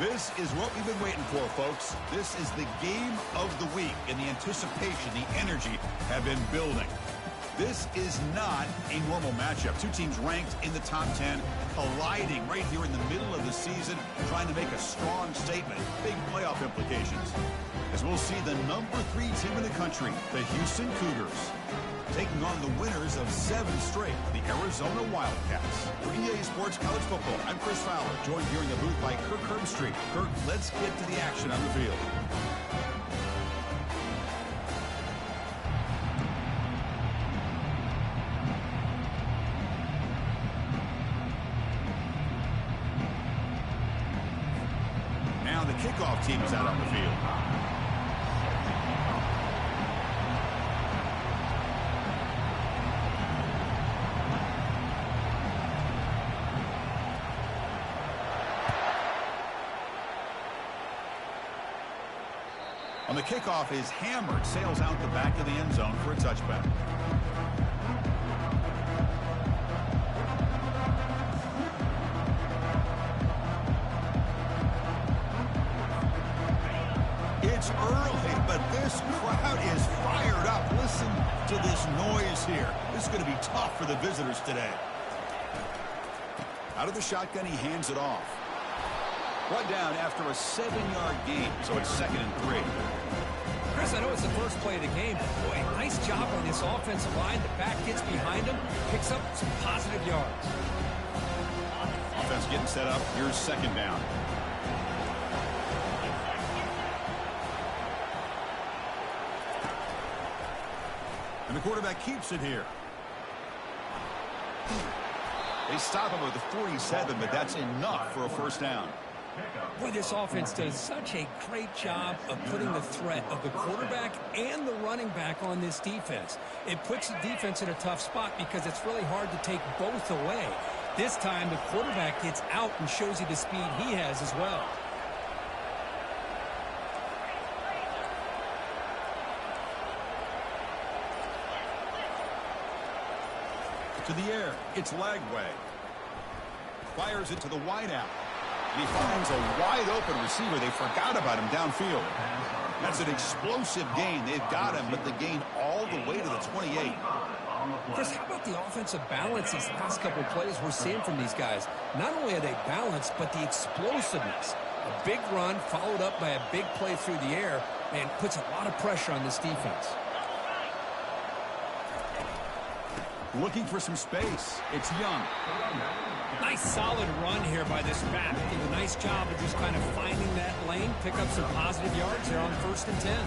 This is what we've been waiting for, folks. This is the game of the week, and the anticipation, the energy have been building. This is not a normal matchup. Two teams ranked in the top 10, colliding right here in the middle of the season, trying to make a strong statement. Big playoff implications. As we'll see the number 3 team in the country, the Houston Cougars, taking on the winners of 7 straight, the Arizona Wildcats. For EA Sports College Football, I'm Chris Fowler, joined here in the booth by Kirk Herbstreit. Kirk, let's get to the action on the field. Now the kickoff team is out on the field. On the kickoff is hammered, sails out the back of the end zone for a touchback. It's early, but this crowd is fired up. Listen to this noise here. This is going to be tough for the visitors today. Out of the shotgun, he hands it off. Brought down after a 7-yard gain, so it's 2nd and 3. Chris, I know it's the first play of the game, but boy, nice job on this offensive line. The back gets behind him, picks up some positive yards. Offense getting set up. Here's 2nd down. And the quarterback keeps it here. They stop him with the 47, but that's enough for a 1st down. Boy, this offense does such a great job of putting the threat of the quarterback and the running back on this defense. It puts the defense in a tough spot because it's really hard to take both away. This time, the quarterback gets out and shows you the speed he has as well. To the air, it's Lagway. Fires it to the wideout. And he finds a wide-open receiver. They forgot about him downfield. That's an explosive gain. They've got him, but the gain all the way to the 28. Chris, how about the offensive balance these last couple of plays we're seeing from these guys? Not only are they balanced, but the explosiveness. A big run followed up by a big play through the air and puts a lot of pressure on this defense. Looking for some space. It's Young. Nice solid run here by this back. Did a nice job of just kind of finding that lane, pick up some positive yards there on 1st and 10.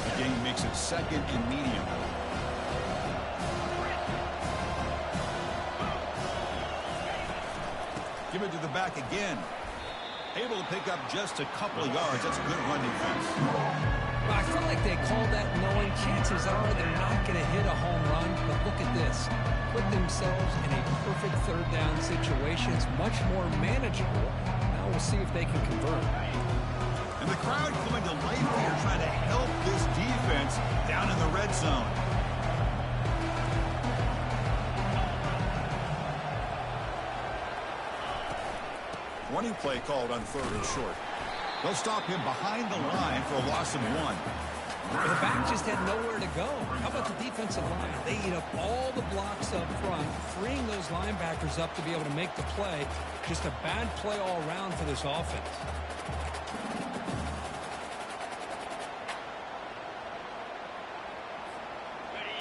The game makes it 2nd and medium. Give it to the back again. Able to pick up just a couple of yards. That's good run defense. I feel like they called that knowing chances are they're not going to hit a home run. But look at this. Put themselves in a perfect 3rd down situation. It's much more manageable. Now we'll see if they can convert. And the crowd coming to life here trying to help this defense down in the red zone. Running play called on 3rd and short. They'll stop him behind the line for a loss of 1. The back just had nowhere to go. How about the defensive line? They eat up all the blocks up front, freeing those linebackers up to be able to make the play. Just a bad play all around for this offense.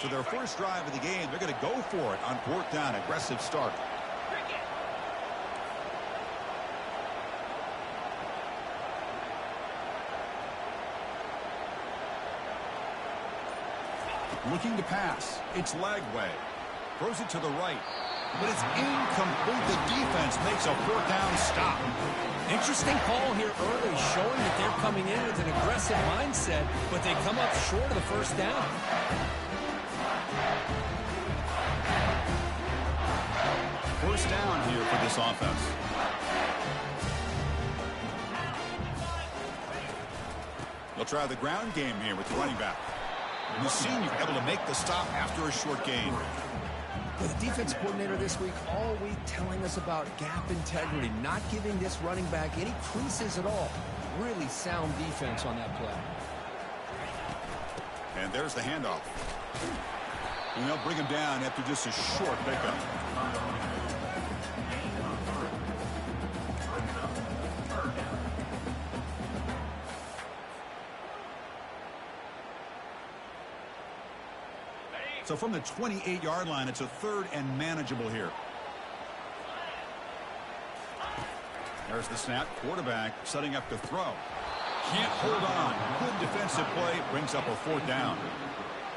So their first drive of the game, they're going to go for it on 4th down. Aggressive start. Looking to pass. It's Lagway. Throws it to the right. But it's incomplete. The defense makes a 4th down stop. Interesting call here early, showing that they're coming in with an aggressive mindset, but they come up short of the 1st down. First down here for this offense. They'll try the ground game here with the running back. The senior able to make the stop after a short gain. With the defense coordinator this week, all week telling us about gap integrity, not giving this running back any creases at all. Really sound defense on that play. And there's the handoff. And they'll bring him down after just a short pickup. So from the 28-yard line, it's a 3rd and manageable here. There's the snap. Quarterback setting up to throw. Can't hold on. Good defensive play. Brings up a 4th down.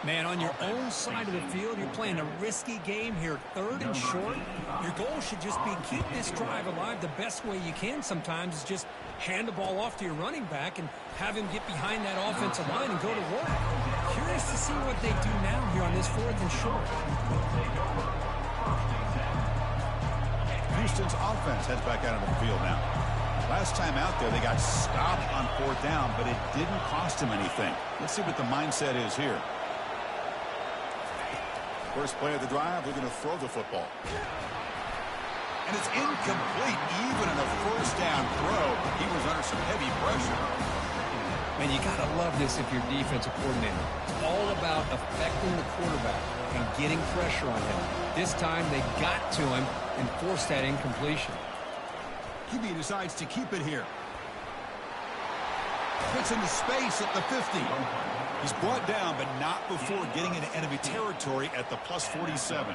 Man, on your own side of the field, you're playing a risky game here. 3rd and short. Your goal should just be keep this drive alive. The best way you can sometimes is just hand the ball off to your running back and have him get behind that offensive line and go to work. Curious to see what they do now here on this 4th and short. Houston's offense heads back out of the field now. Last time out there, they got stopped on 4th down, but it didn't cost them anything. Let's see what the mindset is here. First play of the drive, they're going to throw the football. And it's incomplete, even in a 1st down throw. He was under some heavy pressure. Man, you got to love this if you're defensive coordinator. It's all about affecting the quarterback and getting pressure on him. This time, they got to him and forced that incompletion. QB decides to keep it here. Puts into space at the 50. He's brought down, but not before getting into enemy territory at the +47.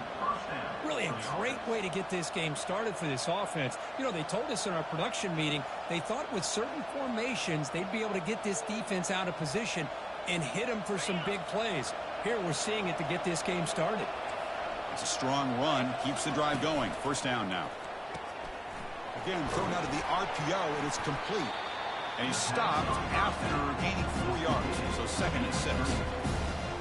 Really a great way to get this game started for this offense. You know, they told us in our production meeting, they thought with certain formations, they'd be able to get this defense out of position and hit them for some big plays. Here we're seeing it to get this game started. It's a strong run, keeps the drive going. 1st down now. Again, thrown out of the RPO, and it's complete. And he's stopped after gaining 4 yards. So 2nd and 6.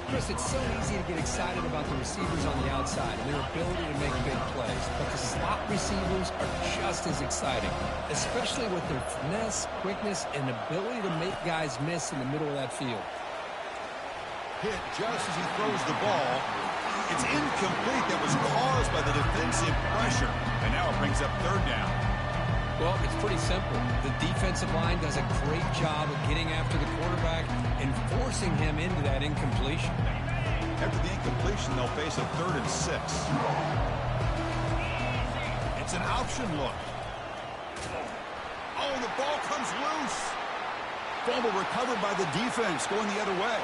Chris, it's so easy to get excited about the receivers on the outside and their ability to make big plays. But the slot receivers are just as exciting, especially with their finesse, quickness, and ability to make guys miss in the middle of that field. Hit just as he throws the ball. It's incomplete. That was caused by the defensive pressure. And now it brings up 3rd down. Well, it's pretty simple. The defensive line does a great job of getting after the quarterback and forcing him into that incompletion. After the incompletion, they'll face a 3rd and 6. It's an option look. Oh, the ball comes loose. Fumble recovered by the defense, going the other way.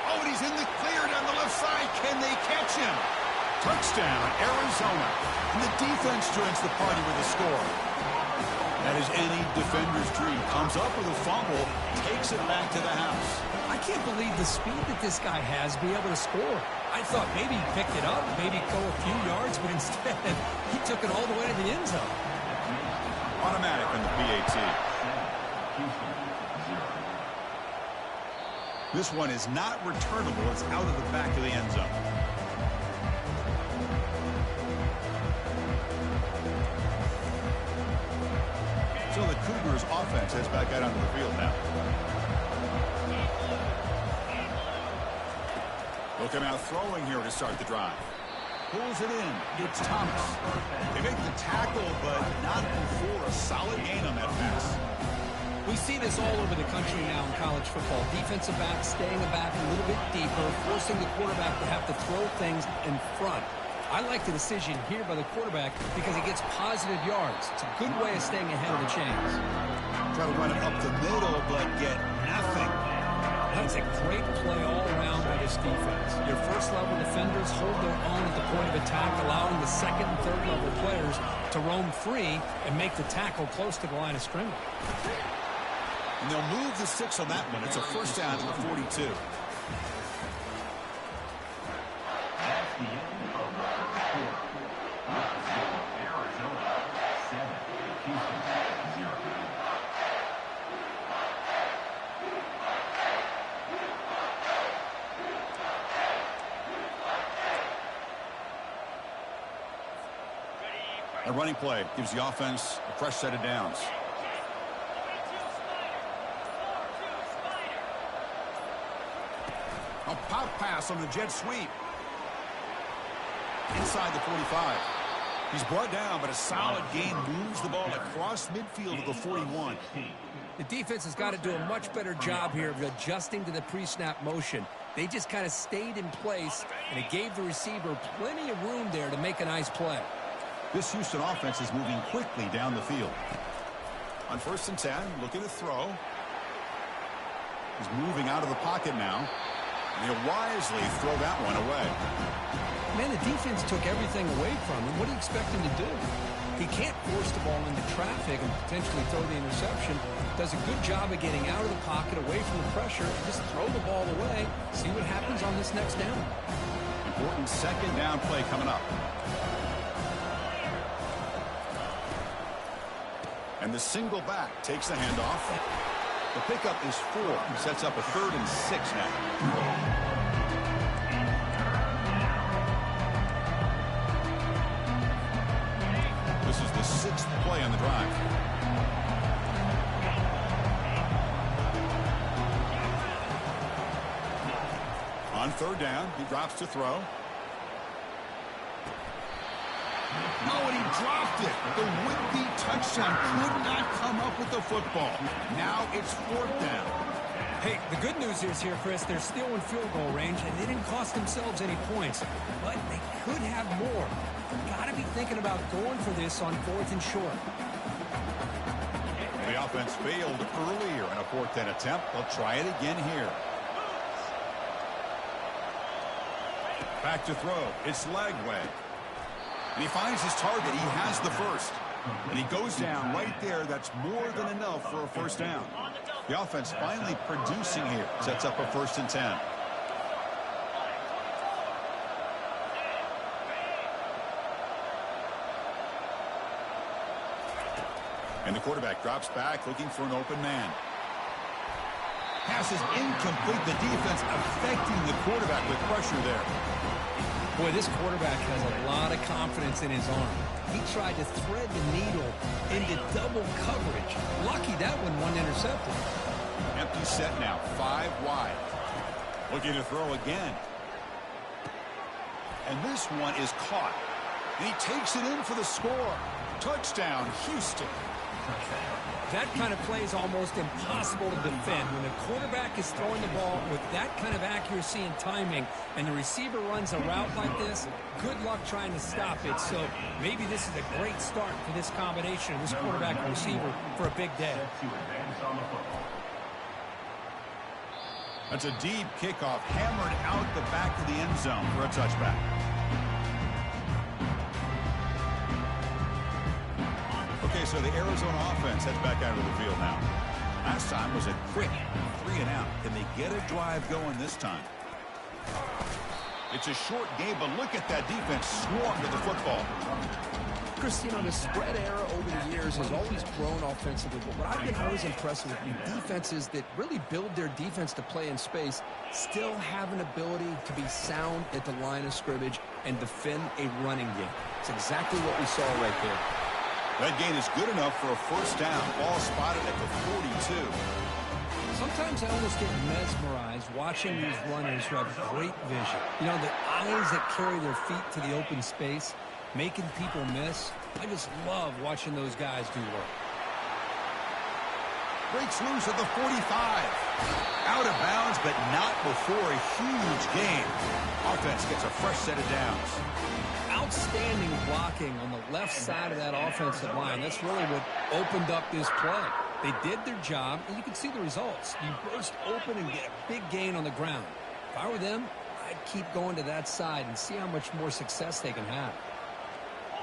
Oh, and he's in the clear down the left side. Can they catch him? Touchdown, Arizona. And the defense joins the party with a score. That is any defender's dream. Comes up with a fumble, takes it back to the house. I can't believe the speed that this guy has to be able to score. I thought maybe he picked it up, maybe go a few yards, but instead he took it all the way to the end zone. Automatic on the PAT. This one is not returnable. It's out of the back of the end zone. So the Cougars offense heads back out onto the field now. Looking out throwing here to start the drive. Pulls it in. It's Thomas. They make the tackle, but not before a solid gain on that pass. We see this all over the country now in college football. Defensive backs staying back a little bit deeper, forcing the quarterback to have to throw things in front. I like the decision here by the quarterback because he gets positive yards. It's a good way of staying ahead of the chains. Try to run it up the middle, but get nothing. That's a great play all around by this defense. Your first-level defenders hold their own at the point of attack, allowing the second and third-level players to roam free and make the tackle close to the line of scrimmage. And they'll move the 6 on that one. It's a 1st down to the 42. A running play gives the offense a fresh set of downs. A pop pass on the jet sweep. inside the 45. He's brought down, but a solid gain moves the ball across midfield to the 41. The defense has got to do a much better job here of adjusting to the pre-snap motion. They just kind of stayed in place, and it gave the receiver plenty of room there to make a nice play. This Houston offense is moving quickly down the field. On 1st and 10, looking to throw. He's moving out of the pocket now. And he'll wisely throw that one away. Man, the defense took everything away from him. What do you expect him to do? He can't force the ball into traffic and potentially throw the interception. Does a good job of getting out of the pocket, away from the pressure, and just throw the ball away. See what happens on this next down. Important 2nd down play coming up. And the single back takes the handoff. The pickup is 4. Sets up a 3rd and 6 now. This is the 6th play on the drive. On 3rd down, he drops to throw. Oh, and he dropped it. The would-be touchdown could not come up with the football. Now it's 4th down. Hey, the good news is here, Chris, they're still in field goal range, and they didn't cost themselves any points. But they could have more. Got to be thinking about going for this on 4th and short. The offense failed earlier in a 4th down attempt. They'll try it again here. Back to throw. It's Lagway. And he finds his target. He has the first. And he goes down right there. That's more than enough for a 1st down. The offense finally producing here. Sets up a 1st and 10. And the quarterback drops back looking for an open man. Pass is incomplete. The defense affecting the quarterback with pressure there. Boy, this quarterback has a lot of confidence in his arm. He tried to thread the needle into double coverage. Lucky that one wasn't intercepted. Empty set now, 5 wide. Looking to throw again. And this one is caught. And he takes it in for the score. Touchdown, Houston. That kind of play is almost impossible to defend. When the quarterback is throwing the ball with that kind of accuracy and timing, and the receiver runs a route like this, good luck trying to stop it. So maybe this is a great start for this combination, this quarterback and receiver, for a big day. That's a deep kickoff, hammered out the back of the end zone for a touchback. Okay, so the Arizona offense heads back out of the field now. Last time was a quick 3 and out. Can they get a drive going this time? It's a short game, but look at that defense swarm to the football. Chris, you know, the spread era over the years has always grown offensively, but what I've been always impressed with defenses that really build their defense to play in space still have an ability to be sound at the line of scrimmage and defend a running game. It's exactly what we saw right there. That gain is good enough for a 1st down. Ball spotted at the 42. Sometimes I almost get mesmerized watching these runners who have great vision. You know, the eyes that carry their feet to the open space, making people miss. I just love watching those guys do work. Breaks loose at the 45. Out of bounds, but not before a huge gain. Offense gets a fresh set of downs. Outstanding blocking on the left side of that offensive line. That's really what opened up this play. They did their job, and you can see the results. You burst open and get a big gain on the ground. If I were them, I'd keep going to that side and see how much more success they can have.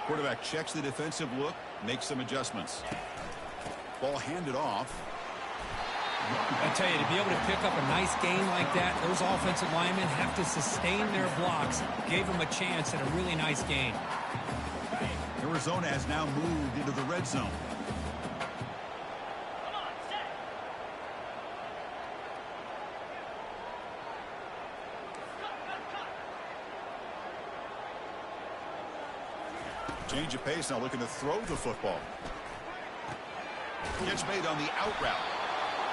Quarterback checks the defensive look, makes some adjustments. Ball handed off. I tell you, to be able to pick up a nice gain like that, those offensive linemen have to sustain their blocks. Gave them a chance at a really nice gain. Arizona has now moved into the red zone. Change of pace, now looking to throw the football. Catch made on the out route.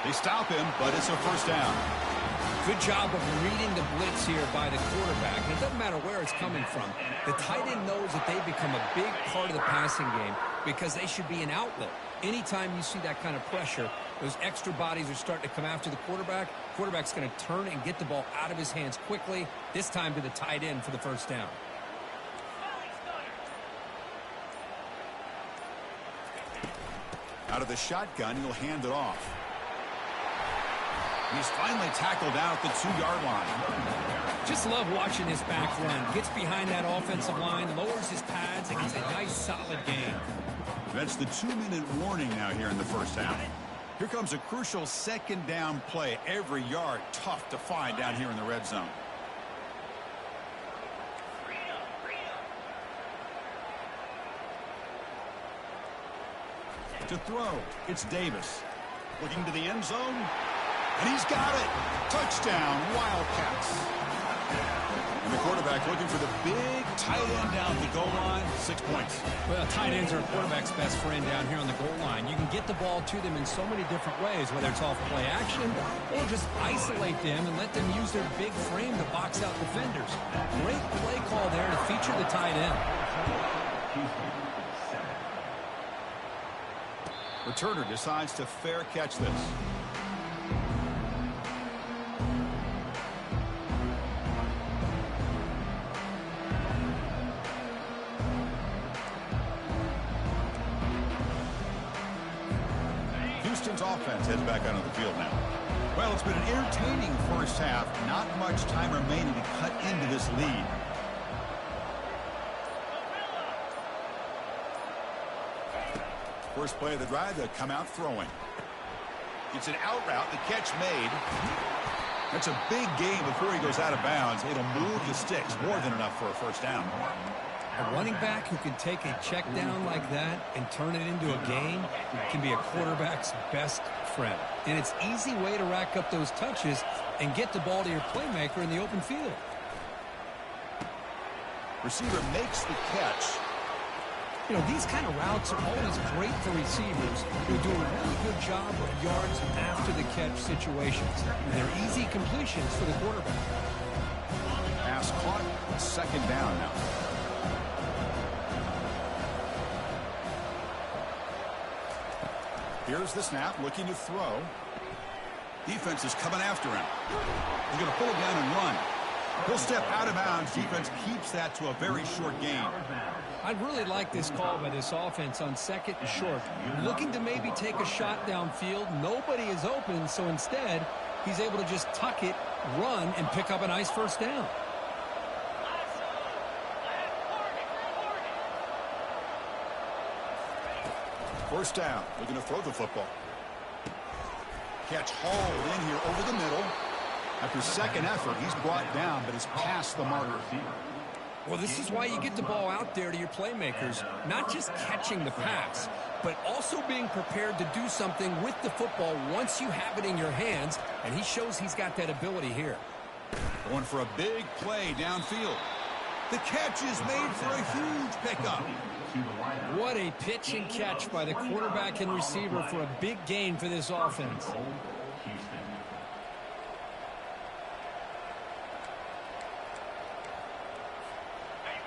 They stop him, but it's a 1st down. Good job of reading the blitz here by the quarterback. And it doesn't matter where it's coming from. The tight end knows that they become a big part of the passing game because they should be an outlet. Anytime you see that kind of pressure, those extra bodies are starting to come after the quarterback. Quarterback's going to turn and get the ball out of his hands quickly, this time to the tight end for the first down. Out of the shotgun, he'll hand it off. He's finally tackled out at the 2-yard line. Just love watching this back run. Gets behind that offensive line, lowers his pads, and gets a nice, solid gain. That's the 2-minute warning now here in the first half. Here comes a crucial second down play. Every yard tough to find down here in the red zone. To throw, it's Davis. Looking to the end zone. And he's got it. Touchdown, Wildcats. And the quarterback looking for the big tight end down the goal line. 6 points. Well, tight ends are a quarterback's best friend down here on the goal line. You can get the ball to them in so many different ways, whether it's off play action or just isolate them and let them use their big frame to box out defenders. Great play call there to feature the tight end. Returner decides to fair catch this. Houston's offense heads back onto the field now. Well, it's been an entertaining first half. Not much time remaining to cut into this lead. First play of the drive, they'll come out throwing. It's an out route, the catch made. That's a big gain before he goes out of bounds. It'll move the sticks, more than enough for a first down. A running back who can take a check down like that and turn it into a gain can be a quarterback's best friend. And it's an easy way to rack up those touches and get the ball to your playmaker in the open field. Receiver makes the catch. You know, these kind of routes are always great for receivers who do a really good job of yards after the catch situations. And they're easy completions for the quarterback. Pass caught, second down now. Here's the snap, looking to throw. Defense is coming after him. He's going to pull it down and run. He'll step out of bounds. Defense keeps that to a very short gain. I'd really like this call by this offense on second and short. Looking to maybe take a shot downfield. Nobody is open, so instead, he's able to just tuck it, run, and pick up a nice first down. First down, looking to throw the football. Catch hauled in here over the middle. After second effort, he's brought down, but is past the marker. Well, this is why you get the ball out there to your playmakers, not just catching the pass, but also being prepared to do something with the football once you have it in your hands, and he shows he's got that ability here. Going for a big play downfield. The catch is made for a huge pickup. What a pitch and catch by the quarterback and receiver for a big gain for this offense.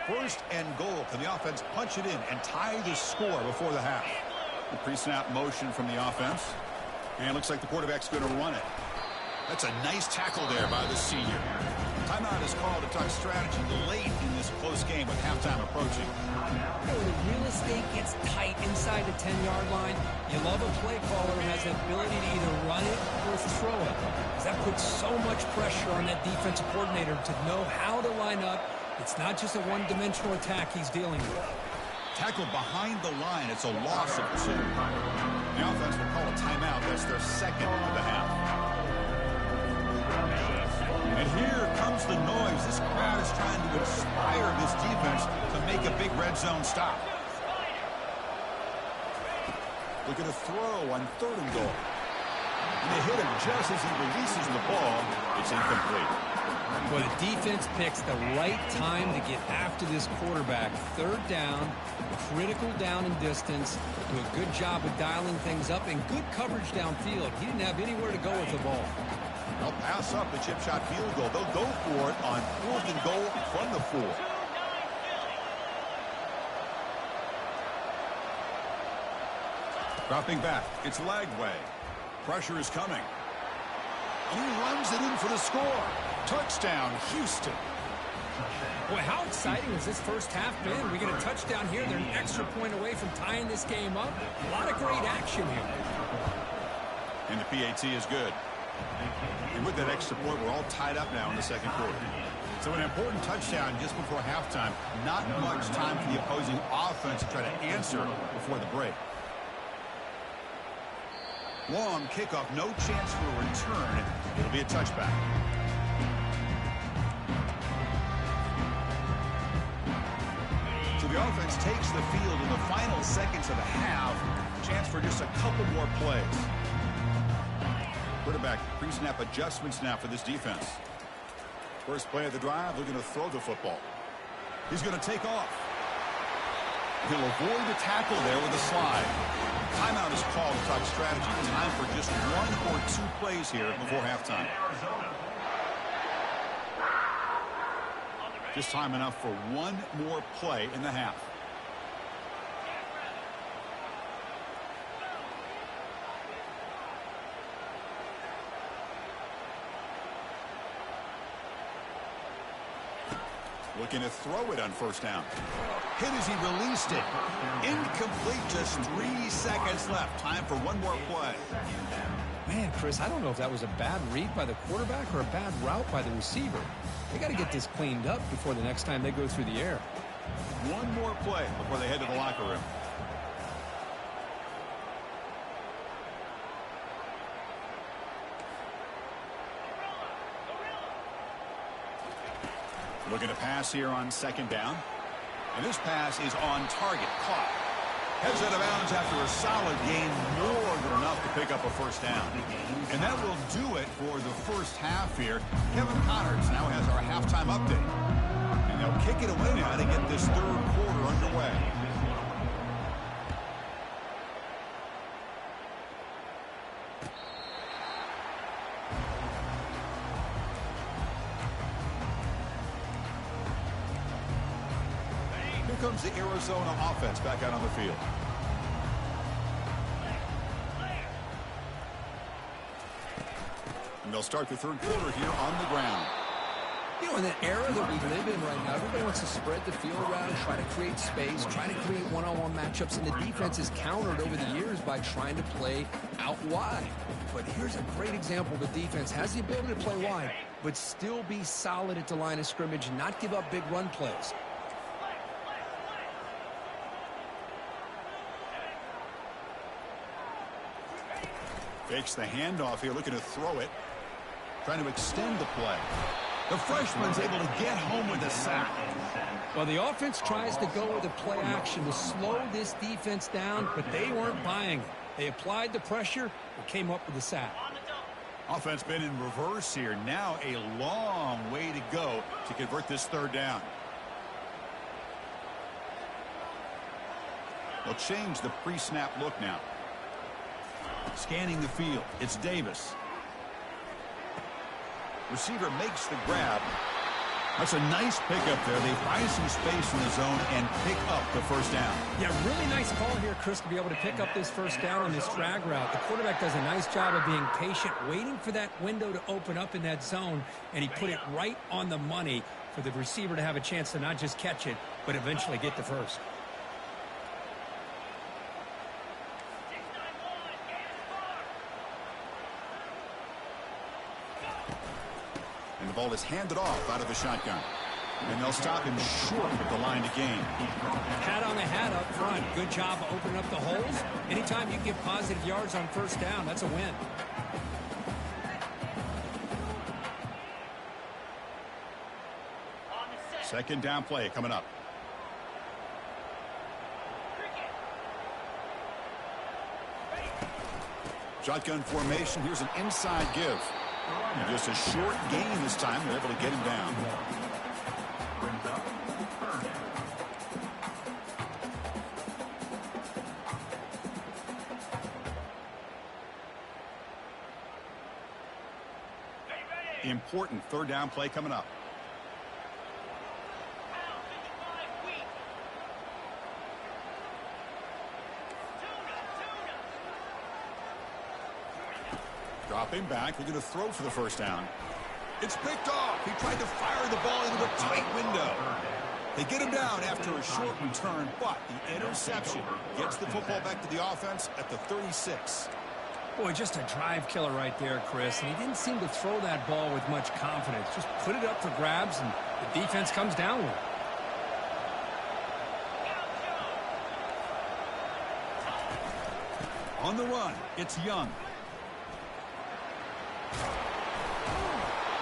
First and goal. Can the offense punch it in and tie the score before the half? The pre-snap motion from the offense. And it looks like the quarterback's going to run it. That's a nice tackle there by the senior. Timeout is called to talk strategy late in this close game with halftime approaching. When the real estate gets tight inside the 10-yard line, you love a play caller who has the ability to either run it or throw it. Because that puts so much pressure on that defensive coordinator to know how to line up. It's not just a one-dimensional attack he's dealing with. Tackled behind the line. It's a loss of 2. The offense will call a timeout. That's their second of the half. And here comes the noise. This crowd is trying to inspire this defense to make a big red zone stop. Look at a throw on third and goal. And they hit him just as he releases the ball. It's incomplete. Well, the defense picks the right time to get after this quarterback. Third down, critical down and distance. Do a good job of dialing things up and good coverage downfield. He didn't have anywhere to go with the ball. They'll pass up the chip shot field goal. They'll go for it on 4th and goal from the 4. Dropping back, it's Lagway. Pressure is coming. And he runs it in for the score. Touchdown, Houston. Boy, how exciting has this first half been? We get a touchdown here. They're an extra point away from tying this game up. A lot of great action here. And the PAT is good. And with that extra point, we're all tied up now in the second quarter. So an important touchdown just before halftime. Not much time for the opposing offense to try to answer before the break. Long kickoff, no chance for a return. It'll be a touchback. So the offense takes the field in the final seconds of the half. Chance for just a couple more plays. Quarterback pre-snap adjustments now for this defense. First play of the drive, looking to throw the football. He's going to take off. He'll avoid the tackle there with a slide. Timeout is called to talk strategy. Time for just 1 or 2 plays here before halftime. Just time enough for 1 more play in the half. Looking to throw it on first down. Hit as he released it. Incomplete, just 3 seconds left. Time for 1 more play. Man, Chris, I don't know if that was a bad read by the quarterback or a bad route by the receiver. They got to get this cleaned up before the next time they go through the air. 1 more play before they head to the locker room. Looking to pass here on second down. And this pass is on target. Caught. Heads out of bounds after a solid gain. More than enough to pick up a first down. And that will do it for the first half here. Kevin Connors now has our halftime update. And they'll kick it away now to get this third quarter underway. Here comes the Arizona offense back out on the field. And they'll start the third quarter here on the ground. You know, in the era that we live in right now, everybody wants to spread the field around, try to create space, try to create one-on-one matchups, and the defense is countered over the years by trying to play out wide. But here's a great example. The defense has the ability to play wide, but still be solid at the line of scrimmage and not give up big run plays. Fakes the handoff here, looking to throw it. Trying to extend the play. The freshman's able to get home with a sack. Well, the offense tries to go with the play action to slow this defense down, but they weren't buying it. They applied the pressure and came up with the sack. Offense been in reverse here. Now a long way to go to convert this third down. They'll change the pre-snap look now. Scanning the field. It's Davis. Receiver makes the grab. That's a nice pickup there. They find some space in the zone and pick up the first down. Yeah, really nice call here, Chris, to be able to pick up this first down on this drag route. The quarterback does a nice job of being patient, waiting for that window to open up in that zone, and he put it right on the money for the receiver to have a chance to not just catch it, but eventually get the first. And the ball is handed off out of the shotgun. And they'll stop him short at the line to gain. Hat on the hat up front. Good job of opening up the holes. Anytime you get positive yards on first down, that's a win. Second down play coming up. Shotgun formation. Here's an inside give. And just a short gain this time. They're able to get him down. Important third down play coming up. Dropping back, they're going to throw for the first down. It's picked off. He tried to fire the ball into a tight window. They get him down after a short return, but the interception gets the football back to the offense at the 36. Boy, just a drive killer right there, Chris. And he didn't seem to throw that ball with much confidence. Just put it up for grabs, and the defense comes down with it. On the run, it's Young.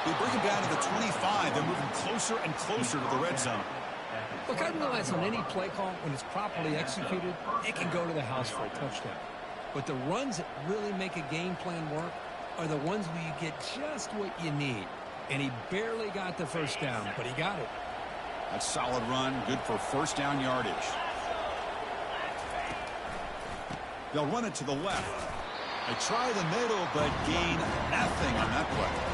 They bring him down to the 25. They're moving closer and closer to the red zone. Look, I realize on any play call, when it's properly executed, it can go to the house for a touchdown. But the runs that really make a game plan work are the ones where you get just what you need. And he barely got the first down, but he got it. That's a solid run, good for first down yardage. They'll run it to the left. They try the middle, but gain nothing on that play.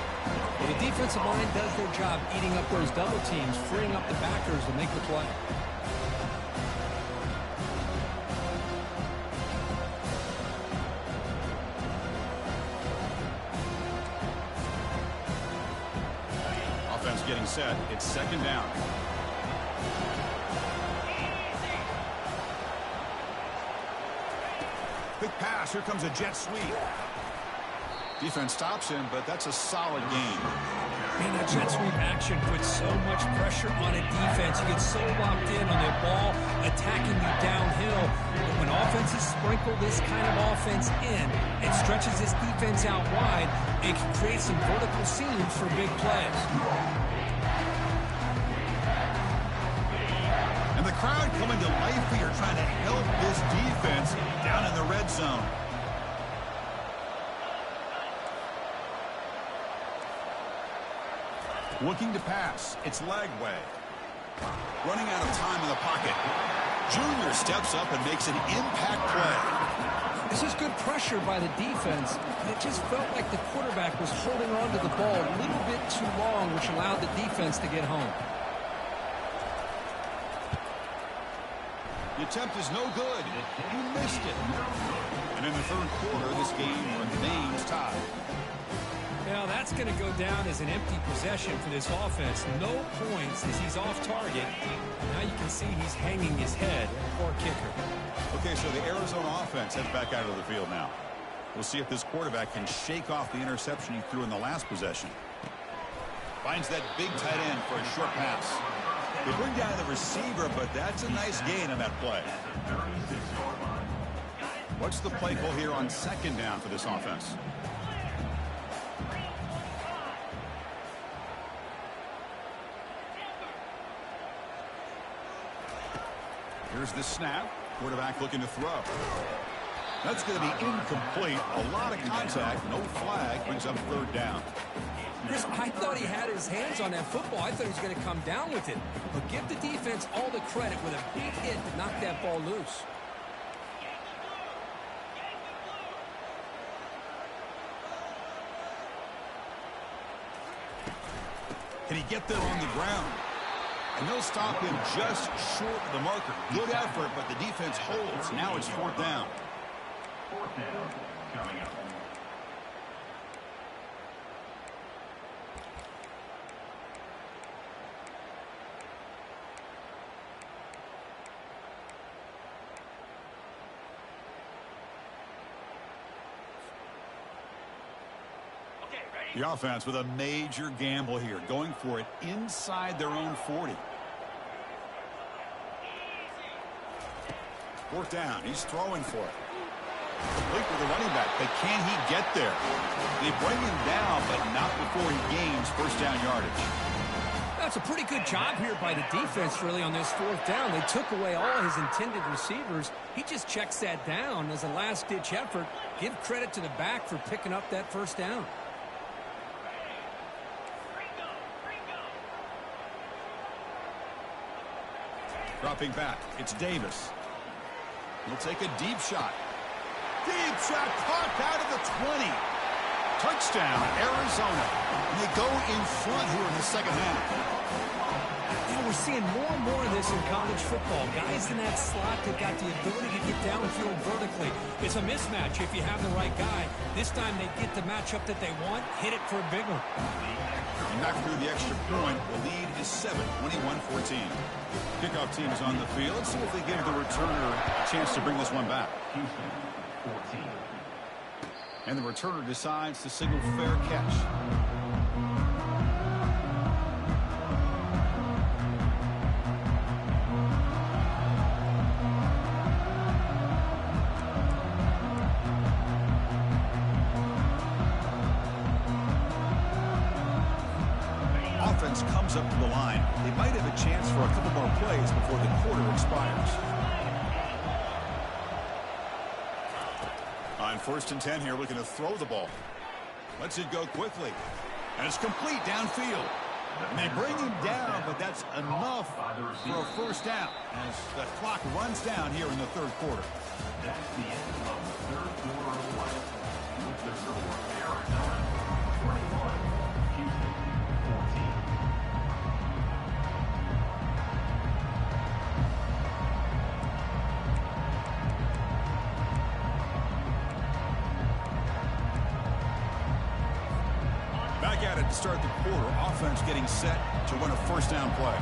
Well, the defensive line does their job eating up those double teams, freeing up the backers to make the play. Offense getting set. It's second down. Quick pass. Here comes a jet sweep. Defense stops him, but that's a solid game. Man, that jet sweep action puts so much pressure on a defense. You get so locked in on their ball attacking you downhill. But when offenses sprinkle this kind of offense in and stretches this defense out wide, it can create some vertical seams for big plays. And the crowd coming to life here, trying to help this defense down in the red zone. Looking to pass. It's Lagway. Running out of time in the pocket. Junior steps up and makes an impact play. This is good pressure by the defense. It just felt like the quarterback was holding on to the ball a little bit too long, which allowed the defense to get home. The attempt is no good. He missed it. And in the third quarter, this game remains tied. Now that's going to go down as an empty possession for this offense. No points as he's off target. Now you can see he's hanging his head. Poor kicker. Okay, so the Arizona offense heads back out of the field now. We'll see if this quarterback can shake off the interception he threw in the last possession. Finds that big tight end for a short pass. They bring down the receiver, but that's a nice gain on that play. What's the play call here on second down for this offense? Here's the snap. Quarterback looking to throw. That's going to be incomplete. A lot of contact. No flag. Brings up third down. Chris, I thought he had his hands on that football. I thought he was going to come down with it. But give the defense all the credit with a big hit to knock that ball loose. Can he get there on the ground? And they'll stop him just short of the marker. Good effort, but the defense holds. Now it's fourth down. Fourth down coming up. The offense with a major gamble here, going for it inside their own 40. Fourth down. He's throwing for it. Complete with the running back, but can he get there? They bring him down, but not before he gains first down yardage. That's a pretty good job here by the defense, really, on this fourth down. They took away all his intended receivers. He just checks that down as a last-ditch effort. Give credit to the back for picking up that first down. Dropping back, it's Davis. He'll take a deep shot. Deep shot, caught out of the 20. Touchdown, Arizona. And they go in front here in the second half. You know, we're seeing more and more of this in college football. Guys in that slot that got the ability to get downfield vertically. It's a mismatch if you have the right guy. This time they get the matchup that they want, hit it for a big one. And back through the extra point, the lead is 7, 21-14. Kickoff team is on the field. Let's see if they give the returner a chance to bring this one back. Houston, 14. And the returner decides to signal fair catch. Offense comes up to the line. They might have a chance for a couple more plays before the quarter expires. On 1st and 10 here, looking to throw the ball. Lets it go quickly. And it's complete downfield. And they bring him down, but that's enough for a first down as the clock runs down here in the third quarter. That's the end of the third quarter of play. With the score, Arizona 21, Houston 14. Back at it to start the quarter. Offense getting set to run a first down play.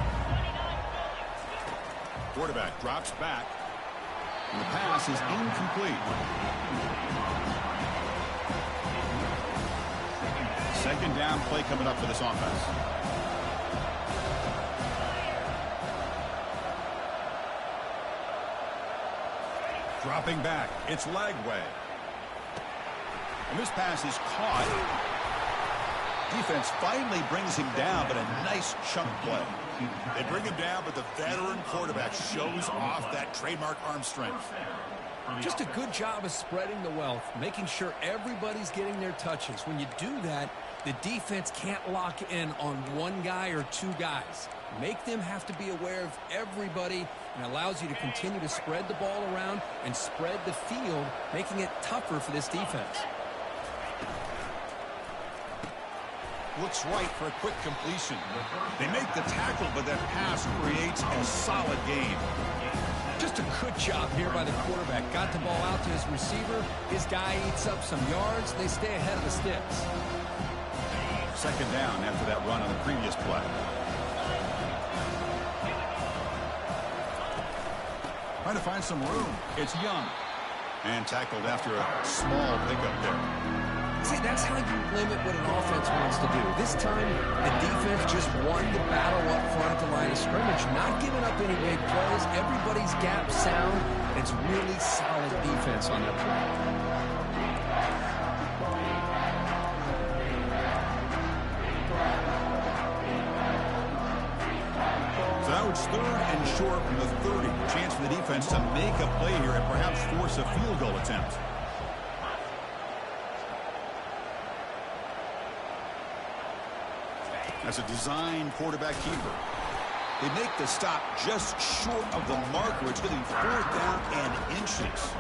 Quarterback drops back. And the pass is incomplete. Second down play coming up for this offense. Dropping back. It's Lagway. And this pass is caught. Defense finally brings him down, but a nice chunk play. They bring him down, but the veteran quarterback shows off that trademark arm strength. Just a good job of spreading the wealth, making sure everybody's getting their touches. When you do that, the defense can't lock in on one guy or two guys. Make them have to be aware of everybody, and allows you to continue to spread the ball around and spread the field, making it tougher for this defense. Looks right for a quick completion. They make the tackle, but that pass creates a solid gain. Just a good job here by the quarterback. Got the ball out to his receiver. His guy eats up some yards. They stay ahead of the sticks. Second down after that run on the previous play. Trying to find some room. It's Young. And tackled after a small pickup there. See, that's how you limit what an offense wants to do. This time, the defense just won the battle up front at the line of scrimmage, not giving up any big plays. Everybody's gap sound. It's really solid defense on that play. So now it's 3rd and short from the 30. Chance for the defense to make a play here and perhaps force a field goal attempt. As a design quarterback keeper. They make the stop just short of the marker. It's going to be 4th down and inches.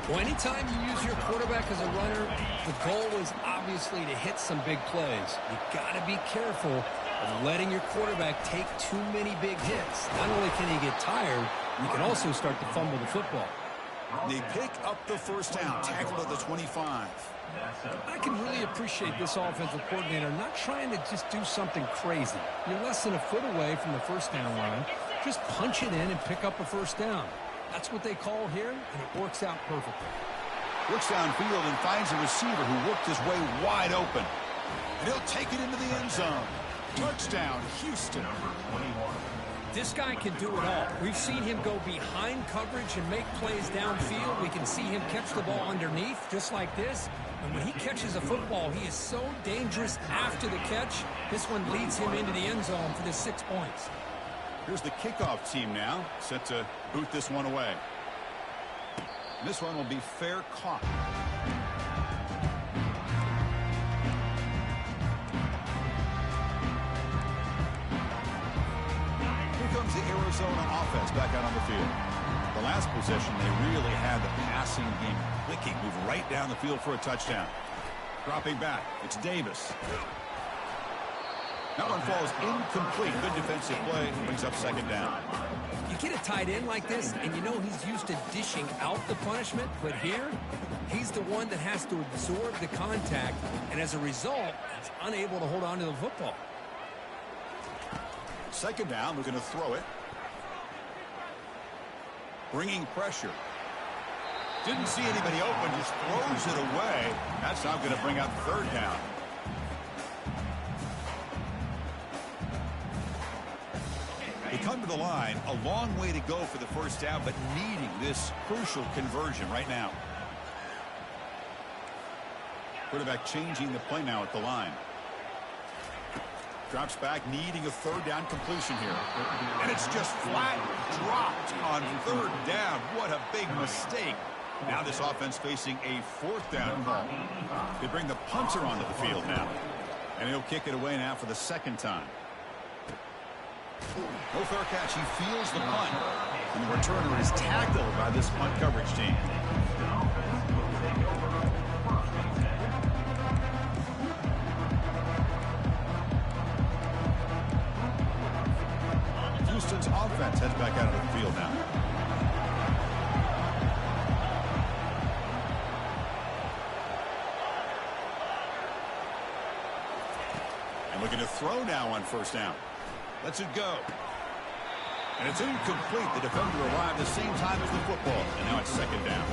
Well, anytime you use your quarterback as a runner, the goal is obviously to hit some big plays. You got to be careful of letting your quarterback take too many big hits. Not only can he get tired, you can also start to fumble the football. They pick up the first down, tackled at the 25. I can really appreciate this offensive coordinator not trying to just do something crazy. You're less than a foot away from the first down line. Just punch it in and pick up a first down. That's what they call here, and it works out perfectly. Looks downfield and finds a receiver who worked his way wide open. And he'll take it into the end zone. Touchdown, Houston. Number 21. This guy can do it all. We've seen him go behind coverage and make plays downfield. We can see him catch the ball underneath, just like this. And when he catches a football, he is so dangerous after the catch. This one leads him into the end zone for the 6 points. Here's the kickoff team now, set to boot this one away. This one will be fair caught. Here comes the Arizona offense back out on the field. The last possession, they really had the passing game clicking, move right down the field for a touchdown. Dropping back, it's Davis. That one falls incomplete. Good defensive play, brings up second down. You get a tight end like this, and you know he's used to dishing out the punishment, but here, he's the one that has to absorb the contact, and as a result, he's unable to hold on to the football. Second down, we're going to throw it. Bringing pressure. Didn't see anybody open, just throws it away. That's now going to bring up third down. They come to the line, a long way to go for the first down, but needing this crucial conversion right now. Quarterback changing the play now at the line. Drops back, needing a third down completion here. And it's just flat dropped on third down. What a big mistake. Now this offense facing a fourth down call. They bring the punter onto the field now. And he'll kick it away now for the second time. No fair catch. He feels the punt. And the returner is tackled by this punt coverage team. Houston's offense heads back out of the field now. And looking to throw now on first down. Lets it go. And it's incomplete. The defender arrived the same time as the football. And now it's second down.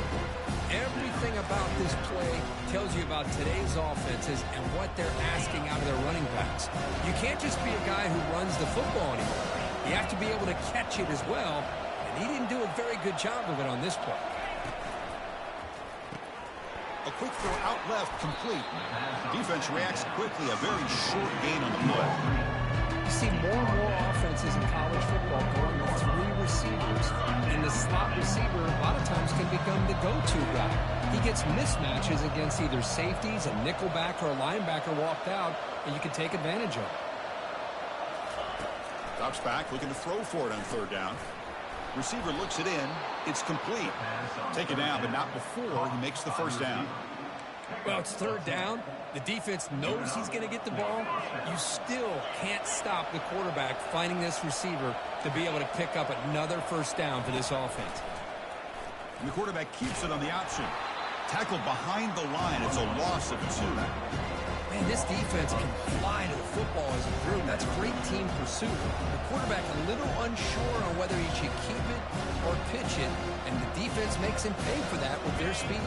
Everything about this play tells you about today's offenses and what they're asking out of their running backs. You can't just be a guy who runs the football anymore. You have to be able to catch it as well. And he didn't do a very good job of it on this play. A quick throw out left, complete. Defense reacts quickly. A very short gain on the play. You see more and more offenses in college football going with three receivers, and the slot receiver a lot of times can become the go-to guy. He gets mismatches against either safeties, a nickelback, or a linebacker walked out, and you can take advantage of it. Drops back, looking to throw for it on third down. Receiver looks it in. It's complete. Take it down, but not before he makes the first down. Well, it's third down. The defense knows he's going to get the ball. You still can't stop the quarterback finding this receiver to be able to pick up another first down for this offense. And the quarterback keeps it on the option. Tackled behind the line. It's a loss of 2. Man, this defense can fly to the football as a group. That's great team pursuit. The quarterback a little unsure on whether he should keep it or pitch it, and the defense makes him pay for that with their speed.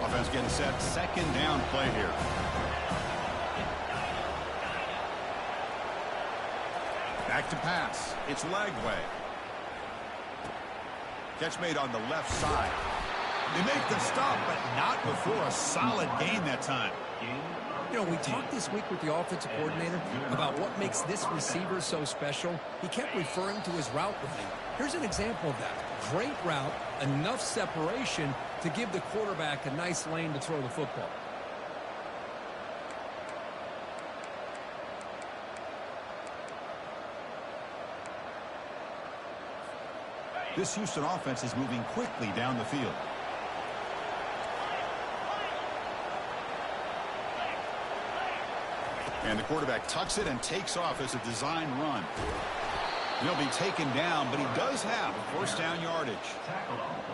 Offense getting set. Second down play here. Back to pass. It's Lagway. Catch made on the left side. They make the stop, but not before a solid gain that time. You know, we talked this week with the offensive coordinator about what makes this receiver so special. He kept referring to his route running. Here's an example of that. Great route, enough separation to give the quarterback a nice lane to throw the football. This Houston offense is moving quickly down the field. And the quarterback tucks it and takes off as a design run. He'll be taken down, but he does have a first down yardage.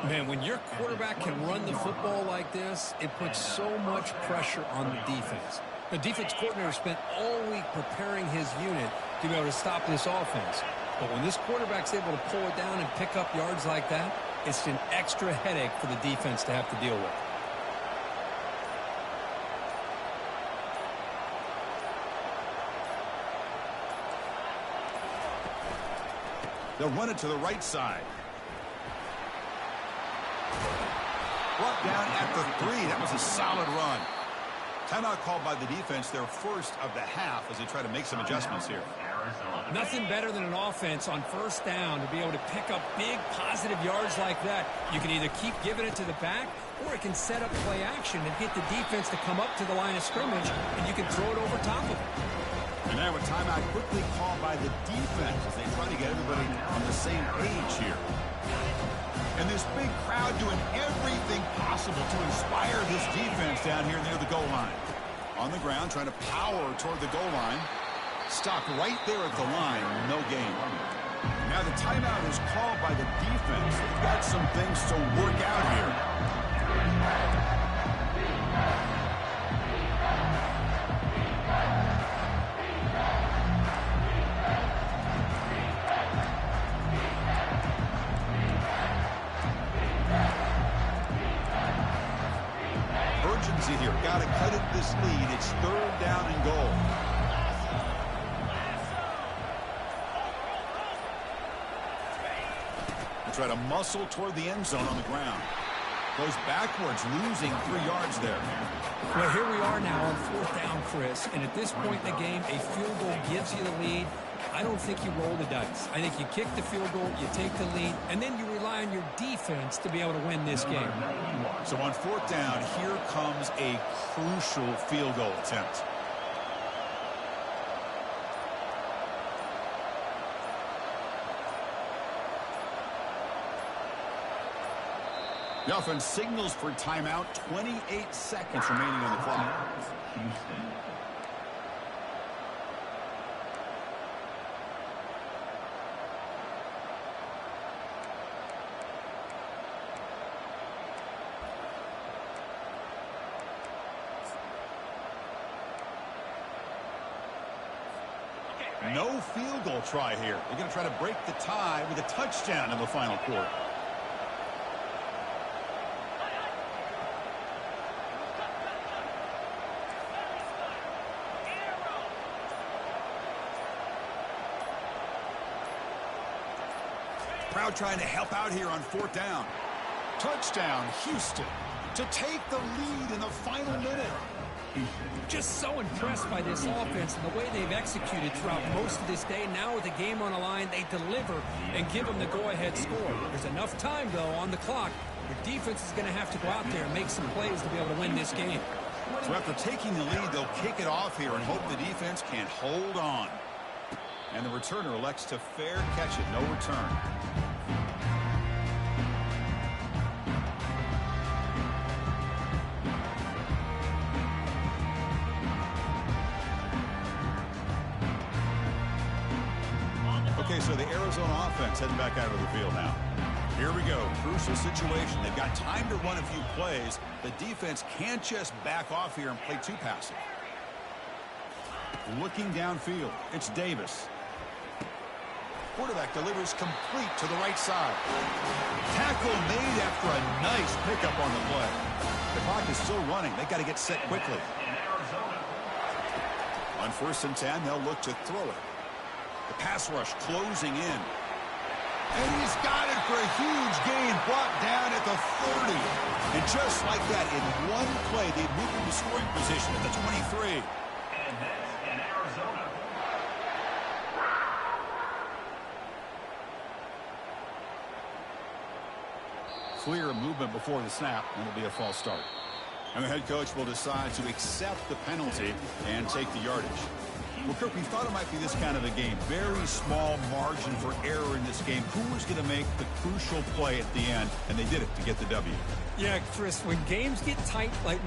Man, when your quarterback can run the football like this, it puts so much pressure on the defense. The defense coordinator spent all week preparing his unit to be able to stop this offense. But when this quarterback's able to pull it down and pick up yards like that, it's an extra headache for the defense to have to deal with. They'll run it to the right side. Brought down at the 3. That was a solid run. Timeout called by the defense, their first of the half, as they try to make some adjustments here. Nothing better than an offense on first down to be able to pick up big positive yards like that. You can either keep giving it to the back, or it can set up play action and get the defense to come up to the line of scrimmage, and you can throw it over top of it. And now a timeout quickly called by the defense as they try to get everybody on the same page here. And this big crowd doing everything possible to inspire this defense down here near the goal line. On the ground, trying to power toward the goal line. Stopped right there at the line. No gain. Now the timeout is called by the defense. They've got some things to work out here. Urgency here. Got to cut it this lead. It's 3rd down and goal. Try to muscle toward the end zone on the ground. Goes backwards, losing 3 yards there. Well, here we are now on 4th down, Chris. And at this point in the game, a field goal gives you the lead. I don't think you roll the dice. I think you kick the field goal, you take the lead, and then you rely on your defense to be able to win this game. So on 4th down, here comes a crucial field goal attempt. The offense signals for timeout. 28 seconds remaining on the clock. No field goal try here. They're going to try to break the tie with a touchdown in the final quarter. Crowd trying to help out here on 4th down. Touchdown, Houston, to take the lead in the final minute. Just so impressed by this offense and the way they've executed throughout most of this day. Now with the game on the line, they deliver and give them the go-ahead score. There's enough time, though, on the clock. The defense is going to have to go out there and make some plays to be able to win this game. So after taking the lead, they'll kick it off here and hope the defense can hold on. And the returner elects to fair catch it. No return. Okay, so the Arizona offense heading back out of the field now. Here we go. Crucial situation. They've got time to run a few plays. The defense can't just back off here and play too passive. Looking downfield. It's Davis. Quarterback delivers complete to the right side. Tackle made after a nice pickup on the play. The clock is still running. They've got to get set quickly. On 1st and 10, they'll look to throw it. The pass rush closing in. And he's got it for a huge gain, brought down at the 30. And just like that, in one play, they moved into scoring position at the 23. And that's in Arizona. Clear movement before the snap, and it'll be a false start. And the head coach will decide to accept the penalty and take the yardage. Well, Kirk, we thought it might be this kind of a game. Very small margin for error in this game. Who was going to make the crucial play at the end? And they did it to get the W. Yeah, Chris, when games get tight like we